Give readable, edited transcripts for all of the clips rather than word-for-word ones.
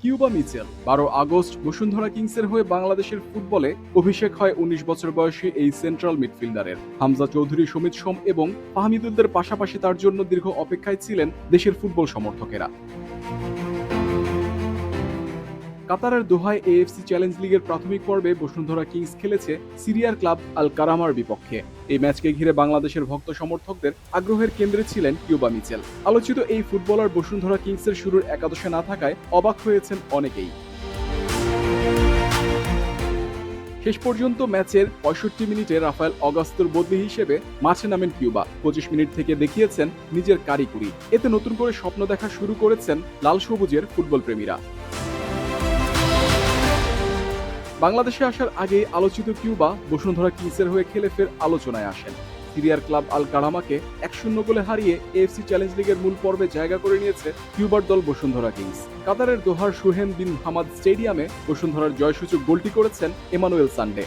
Cuba Mitchell 12 August Bashundhara কিংসের হয়ে বাংলাদেশের ফুটবলে অভিষেক হয় ১৯ বছর বয়সী এই সেন্ট্রাল মিডফিল্ডারের। হামজা চৌধুরী, সমিত সোম এবং ফাহমিদুলদের পাশাপাশি তার জন্য দীর্ঘ অপেক্ষায় ছিলেন দেশের ফুটবল সমর্থকেরা। কাতারের দোহায় এএফসি চ্যালেঞ্জ লিগের প্রাথমিক পর্বে বসুন্ধরা কিংস খেলেছে সিরিয়ার ক্লাব আল কারামার বিপক্ষে। এই ম্যাচকে ঘিরে বাংলাদেশের ভক্ত সমর্থকদের আগ্রহের কেন্দ্রে ছিলেন কিউবা মিচেল। আলোচিত এই ফুটবলার বসুন্ধরা কিংসের শুরুর একাদশে না থাকায় অবাক হয়েছেন অনেকেই। শেষ পর্যন্ত ম্যাচের ৬৫ মিনিটে রাফায়েল অগাস্তোর বদলি হিসেবে মাঠে নামেন কিউবা। ২৫ মিনিট থেকে দেখিয়েছেন নিজের কারিকুরি। এতে নতুন করে স্বপ্ন দেখা শুরু করেছেন লাল সবুজের ফুটবল প্রেমীরা। বাংলাদেশে আসার আগে আলোচিত কিউবা বসুন্ধরা কিংসের হয়ে খেলে ফের আলোচনায় আসেন। সিরিয়ার ক্লাব আল কারামাকে ১-০ গোলে হারিয়ে এএফসি চ্যালেঞ্জ লিগের মূল পর্বে জায়গা করে নিয়েছে কিউবার দল বসুন্ধরা কিংস। কাতারের দোহার সুহেন বিন হামাদ স্টেডিয়ামে বসুন্ধরার জয়সূচক গোলটি করেছেন এমানুয়েল সান্ডে।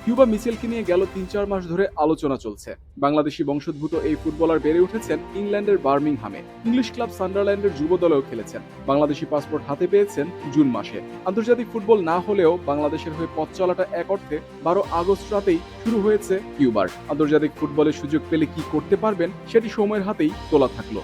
কিউবা মিচেলকে নিয়ে গেল ৩-৪ মাস ধরে আলোচনা চলছে। বাংলাদেশি বংশোদ্ভূত এই ফুটবলার বেড়ে উঠেছেন ইংল্যান্ডের বার্মিংহামে। ইংলিশ ক্লাব সান্ডারল্যান্ডের যুব দলেও খেলেছেন। বাংলাদেশি পাসপোর্ট হাতে পেয়েছেন জুন মাসে। আন্তর্জাতিক ফুটবল না হলেও বাংলাদেশের হয়ে পথ চলাটা এক অর্থে ১২ আগস্ট রাতেই শুরু হয়েছে কিউবার। আন্তর্জাতিক ফুটবলের সুযোগ পেলে কি করতে পারবেন সেটি সময়ের হাতেই তোলা থাকলো।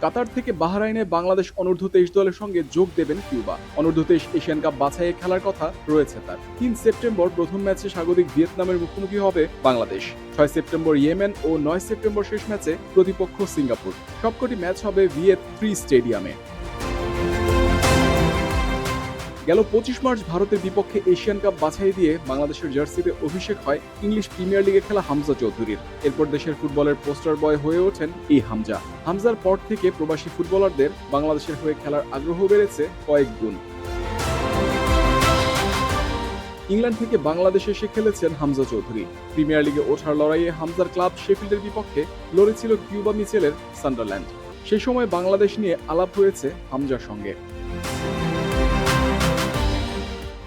কাতার থেকে বাহরাইনে বাংলাদেশ অনূর্ধ্ব-২৩ দলের সঙ্গে যোগ দেবেন কিউবা। অনূর্ধ্ব-২৩ এশিয়ান কাপ বাছাইয়ে খেলার কথা রয়েছে তার। ৩ সেপ্টেম্বর প্রথম ম্যাচে স্বাগতিক ভিয়েতনামের মুখোমুখি হবে বাংলাদেশ। ৬ সেপ্টেম্বর ইয়েমেন ও ৯ সেপ্টেম্বর শেষ ম্যাচে প্রতিপক্ষ সিঙ্গাপুর। সবকটি ম্যাচ হবে ভিয়েত 3 স্টেডিয়ামে। গেল ২৫ মার্চ ভারতের বিপক্ষে এশিয়ান কাপ বাছাই দিয়ে বাংলাদেশের জার্সিতে অভিষেক হয় ইংলিশ প্রিমিয়ার লিগে খেলা হামজা চৌধুরীর। এরপর দেশের ফুটবলের পোস্টার বয় হয়ে ওঠেন এই হামজা। হামজার পর থেকে প্রবাসী ফুটবলারদের বাংলাদেশের হয়ে খেলার আগ্রহ বেড়েছে কয়েক গুণ। ইংল্যান্ড থেকে বাংলাদেশে এসে খেলেছেন হামজা চৌধুরী। প্রিমিয়ার লিগে ওঠার লড়াইয়ে হামজার ক্লাব শেফিল্ডের বিপক্ষে লড়েছিল কিউবা মিচেলের সান্ডারল্যান্ড। সেই সময় বাংলাদেশ নিয়ে আলাপ হয়েছে হামজার সঙ্গে।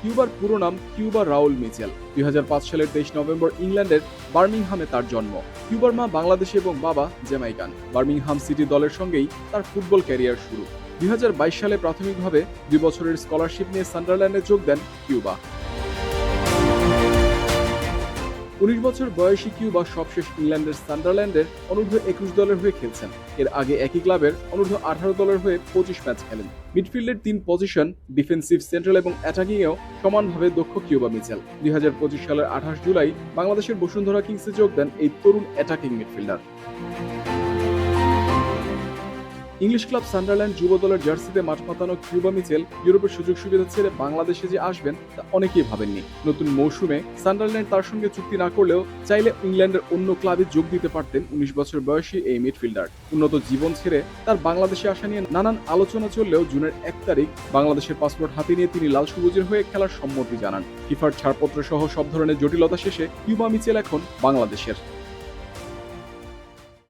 কিউবার পুরো নাম কিউবা রাউল মিচেল। ২০০৫ সালের ২৩ নভেম্বর ইংল্যান্ডের বার্মিংহামে তার জন্ম। কিউবার মা বাংলাদেশি এবং বাবা জ্যামাইকান। বার্মিংহাম সিটি দলের সঙ্গেই তার ফুটবল ক্যারিয়ার শুরু। ২০২২ সালে প্রাথমিকভাবে ২ বছরের স্কলারশিপ নিয়ে সান্ডারল্যান্ডে যোগ দেন কিউবা। ১৯ বছর বয়সী কিউবা সবশেষ ইংল্যান্ডের সান্ডারল্যান্ডের অনূর্ধ্ব-২১ দলের হয়ে খেলছেন। এর আগে একই ক্লাবের অনূর্ধ্ব-১৮ দলের হয়ে ২৫ ম্যাচ খেলেন। মিডফিল্ডের ৩ পজিশন ডিফেন্সিভ, সেন্ট্রাল এবং অ্যাটাকিংয়েও সমানভাবে দক্ষ কিউবা মিচেল। ২০২৫ সালের ২৮ জুলাই বাংলাদেশের বসুন্ধরা কিংসে যোগ দেন এই তরুণ attacking midfielder. English club Sunderland যুব দলের জার্সিতে মাঠ মাতানো কিউবা মিচেল ইউরোপের সুযোগ সুবিধা ছেড়ে বাংলাদেশে যে আসবেন তা অনেকেই ভাবেননি। নতুন মৌসুমে সান্ডারল্যান্ড তার সঙ্গে চুক্তি না করলেও চাইলে ইংল্যান্ডের অন্য ক্লাবে যোগ দিতে পারতেন ১৯ বছর বয়সী এই মিডফিল্ডার। উন্নত জীবন ছেড়ে তার বাংলাদেশে আসা নিয়ে নানান আলোচনা চললেও জুনের ১ তারিখ বাংলাদেশের পাসপোর্ট হাতে নিয়ে তিনি লাল সবুজের হয়ে খেলার সম্মতি জানান। ফিফার ছাড়পত্র সহ সব ধরনের জটিলতা শেষে কিউবা মিচেল এখন বাংলাদেশের।